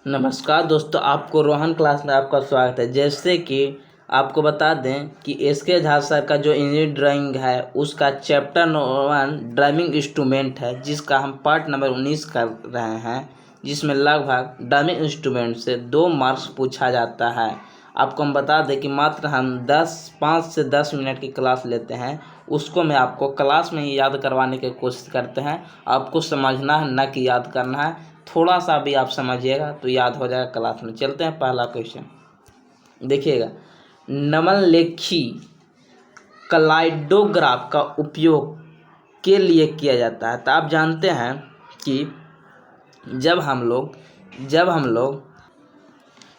नमस्कार दोस्तों, आपको रोहन क्लास में आपका स्वागत है। जैसे कि आपको बता दें कि एस.के. झा सर का जो इंजीनियरिंग ड्राइंग है उसका चैप्टर 1 ड्राइविंग इंस्ट्रूमेंट है, जिसका हम पार्ट नंबर 19 कर रहे हैं, जिसमें लगभग ड्राइविंग इंस्ट्रूमेंट से 2 मार्क्स पूछा जाता है। आपको हम बता दें कि मात्र हम 5 से 10 मिनट की क्लास लेते हैं, उसको मैं आपको क्लास में ही याद करवाने की कोशिश करते हैं। आपको समझना है, न कि याद करना है। थोड़ा सा भी आप समझिएगा तो याद हो जाएगा क्लास में। चलते हैं पहला क्वेश्चन देखिएगा। नमनलेखी कलाइडोग्राफ का उपयोग के लिए किया जाता है। तो आप जानते हैं कि जब हम लोग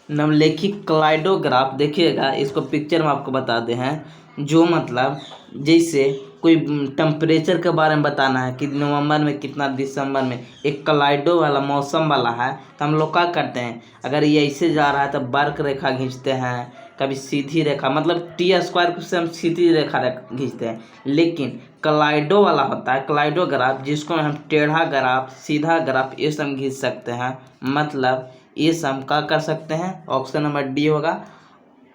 नमनलेखी कलाइडोग्राफ देखिएगा, इसको पिक्चर में आपको बताते हैं, जो मतलब जैसे कोई टेम्परेचर के बारे में बताना है कि नवंबर में कितना, दिसंबर में, एक कलाइडो वाला मौसम वाला है, तो हम लोग क्या करते हैं, अगर ये ऐसे जा रहा है तो वक्र रेखा खींचते हैं, कभी सीधी रेखा, मतलब T² से हम सीधी रेखा खींचते हैं। लेकिन कलाइडो वाला होता है कलाइडो ग्राफ, जिसको हम टेढ़ा ग्राफ, सीधा ग्राफ, ये सब खींच सकते हैं। मतलब ये सब क्या कर सकते हैं, ऑप्शन नंबर डी होगा।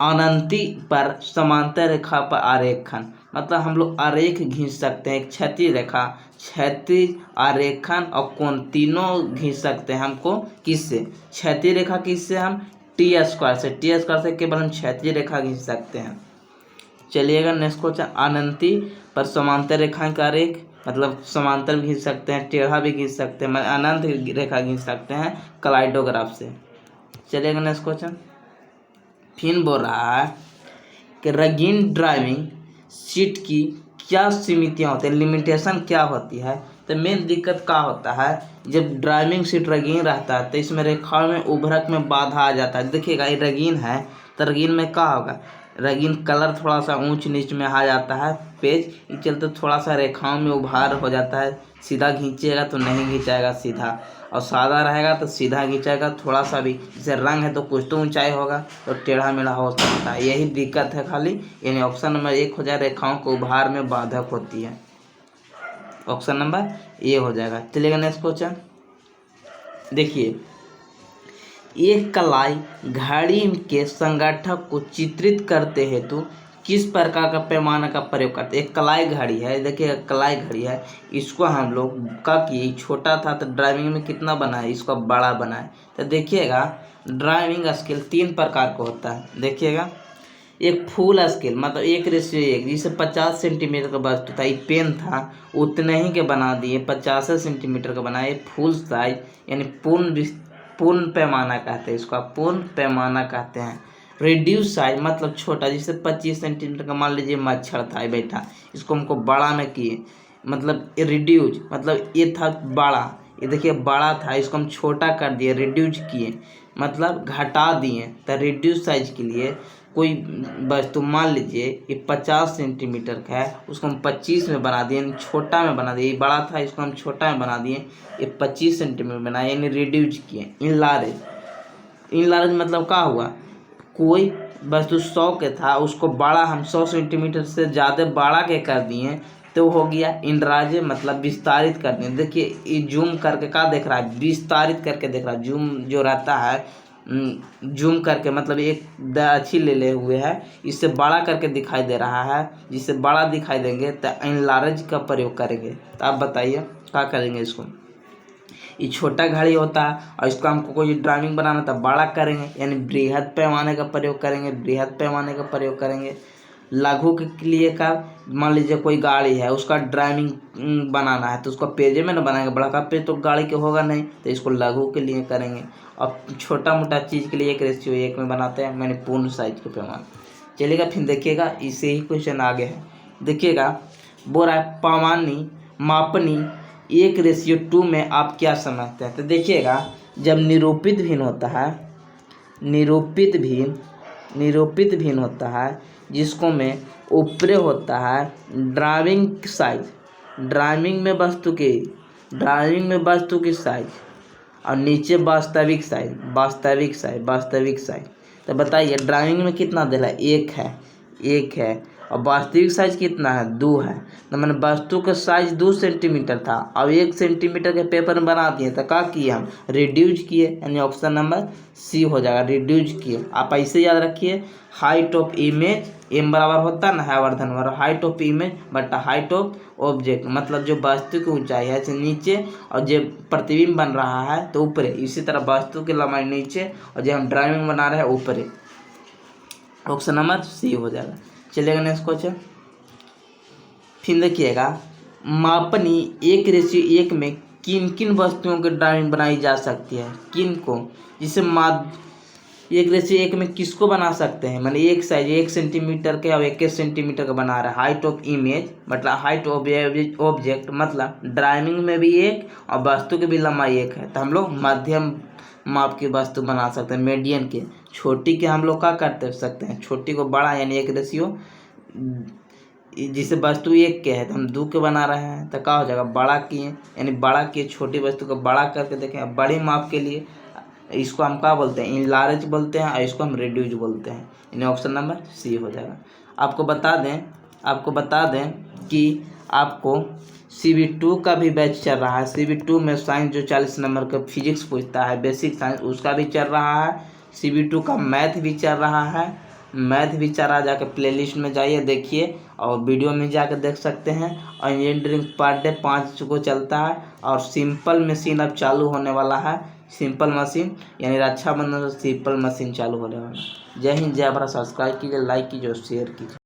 अनंती पर समांतर रेखा पर आरेखन, मतलब हम लोग आरेख खींच सकते हैं। एक क्षैतिज रेखा, क्षैतिज, आरेखन और कोण तीनों खींच सकते हैं। हमको किससे, क्षैतिज रेखा किससे, हम T² से केवल हम क्षैतिज रेखा खींच सकते हैं। चलिएगा नेक्स्ट क्वेश्चन। अनंती पर समांतर रेखा का आरेख, मतलब समांतर भी खींच सकते हैं, टेढ़ा भी खींच सकते हैं, अनंत रेखा खींच सकते हैं कलाइडोग्राफ से। चलिएगा नेक्स्ट क्वेश्चन। फिर बोल रहा है कि रंगीन ड्राइविंग सीट की क्या सीमितियाँ होती हैं, लिमिटेशन क्या होती है। तो मेन दिक्कत क्या होता है, जब ड्राइविंग सीट रंगीन रहता है तो इसमें रेखाओं में उभरक में बाधा आ जाता है। देखिएगा ये रंगीन है तो रंगीन में क्या होगा, रंगीन कलर थोड़ा सा ऊंच नीच में आ जाता है पेज, इस चलते थोड़ा सा रेखाओं में उभार हो जाता है। सीधा खींचिएगा तो नहीं खींचाएगा सीधा, और सादा रहेगा तो सीधा खींचाएगा। थोड़ा सा भी जैसे रंग है तो कुछ तो ऊंचाई होगा, तो टेढ़ा मेढ़ा हो सकता है। यही दिक्कत है खाली, यानी ऑप्शन नंबर 1 हो जाए, रेखाओं को उभार में बाधक होती है। ऑप्शन नंबर ए हो जाएगा। चलिएगा नेक्स्ट क्वेश्चन देखिए। एक कलाई घड़ी के संगठक को चित्रित करते हेतु किस प्रकार का पैमाना का प्रयोग करते हैं। एक कलाई घड़ी है, देखिए कलाई घड़ी है, इसको हम लोग का कि छोटा था तो ड्राइविंग में कितना बनाए, इसको बड़ा बनाए। तो देखिएगा ड्राइविंग स्केल 3 प्रकार का होता है। देखिएगा एक फुल स्केल, मतलब 1:1, जिसे 50 सेंटीमीटर का वस्तु था, ये पेन था, उतने ही के बना दिए, 50 सेंटीमीटर का बनाए। फुल साइज यानी पूर्ण पैमाना कहते हैं, इसको पूर्ण पैमाना कहते हैं। रिड्यूस साइज मतलब छोटा, जिसे 25 सेंटीमीटर का मान लीजिए मच्छर था ये बैठा, इसको हमको बड़ा में किए, मतलब रिड्यूज, मतलब ये था बड़ा, ये देखिए बड़ा था, इसको हम छोटा कर दिए, रिड्यूज किए, मतलब घटा दिए। तो रिड्यूस साइज के लिए कोई वस्तु मान लीजिए ये 50 सेंटीमीटर का है, उसको हम 25 में बना दिए, छोटा में बना दिए। ये बड़ा था, इसको हम छोटा में बना दिए, ये 25 सेंटीमीटर बनाए, यानी रिड्यूज किए। इनलार्ज मतलब क्या हुआ, कोई वस्तु 100 के था, उसको बड़ा हम 100 सेंटीमीटर से ज़्यादा बड़ा के कर दिए, तो हो गया इनराज, मतलब विस्तारित कर दिए। देखिए ये जूम करके क्या देख रहा है, विस्तारित करके देख रहा है। जूम जो रहता है, जूम करके मतलब एक अच्छी ले हुए है, इससे बड़ा करके दिखाई दे रहा है। जिससे बड़ा दिखाई देंगे तो इनलार्ज का प्रयोग करेंगे। तो आप बताइए क्या करेंगे इसको। ये छोटा घड़ी होता है और इसको हमको कोई ड्राइविंग बनाना था, बड़ा करेंगे, यानी बृहद पैमाने का प्रयोग करेंगे। लघु के लिए का, मान लीजिए कोई गाड़ी है, उसका ड्राइविंग बनाना है तो उसको पेजे में ना बनाएंगे, बड़ा का पेज तो गाड़ी के होगा नहीं, तो इसको लघु के लिए करेंगे। और छोटा मोटा चीज़ के लिए 1:1 में बनाते हैं, मैंने पूर्ण साइज के पैमाने। चलिएगा फिर देखिएगा, इसे ही क्वेश्चन आगे है। देखिएगा बोल रहा है मापनी 1:2 में आप क्या समझते हैं। तो देखिएगा जब निरूपित भिन्न होता है, जिसको में ऊपरे होता है ड्राइविंग में वस्तु की साइज, और नीचे वास्तविक साइज। तो बताइए ड्राइविंग में कितना दे रहा है, एक है, और वास्तविक साइज कितना है 2 है। तो मैंने वस्तु का साइज 2 सेंटीमीटर था, अब 1 सेंटीमीटर के पेपर में बना दिए तो क्या किए हम रिड्यूज किए, यानी ऑप्शन नंबर सी हो जाएगा रिड्यूज किए। आप ऐसे याद रखिए हाइट ऑफ इमेज एम बराबर होता है ना है वर्धन और हाइट ऑफ इमेज बटा हाइट ऑफ ऑब्जेक्ट, मतलब जो वस्तु की ऊंचाई है नीचे और जो प्रतिबिंब बन रहा है तो ऊपर। इसी तरह वस्तु की लंबाई नीचे और जो हम ड्राइंग बना रहे हैं ऊपर। ऑप्शन नंबर सी हो जाएगा। चलिएगा नेक्स्ट क्वेश्चन। फिर देखिएगा मापनी 1:1 में किन किन वस्तुओं की ड्राइंग बनाई जा सकती है, किन को, जिसे 1:1 में किसको बना सकते हैं, मैंने एक साइज 1 सेंटीमीटर के और 21 सेंटीमीटर का बना रहा है। हाइट ऑफ इमेज मतलब हाइट ऑफ ऑब्जेक्ट मतलब ड्राइंग में भी 1 और वस्तु की भी लंबाई 1 है, तो हम लोग मध्यम माप की वस्तु बना सकते हैं मीडियन के। छोटी के हम लोग क्या करते सकते हैं, छोटी को बड़ा यानी 1:, जिसे वस्तु 1 के है तो हम 2 के बना रहे हैं तो क्या हो जाएगा बड़ा किए, यानी बड़ा किए छोटी वस्तु को बड़ा करके देखें। बड़ी माप के लिए इसको हम क्या बोलते हैं इनलार्ज बोलते हैं और इसको हम रिड्यूज बोलते हैं, यानी ऑप्शन नंबर सी हो जाएगा। आपको बता दें कि आपको CB2 का भी बैच चल रहा है। CB2 में साइंस जो 40 नंबर का फिजिक्स पूछता है बेसिक साइंस उसका भी चल रहा है। CB2 का मैथ भी चल रहा है, मैथ भी चल रहा है, जाकर प्लेलिस्ट में जाइए देखिए और वीडियो में जाकर देख सकते हैं। और इंजीनियरिंग पर डे 5 को चलता है और सिंपल मशीन अब चालू होने वाला है। सिंपल मशीन यानी रक्षाबंधन से सिंपल मशीन चालू होने वाला है। जय हिंद जय भारत। सब्सक्राइब कीजिए, लाइक कीजिए और शेयर कीजिए।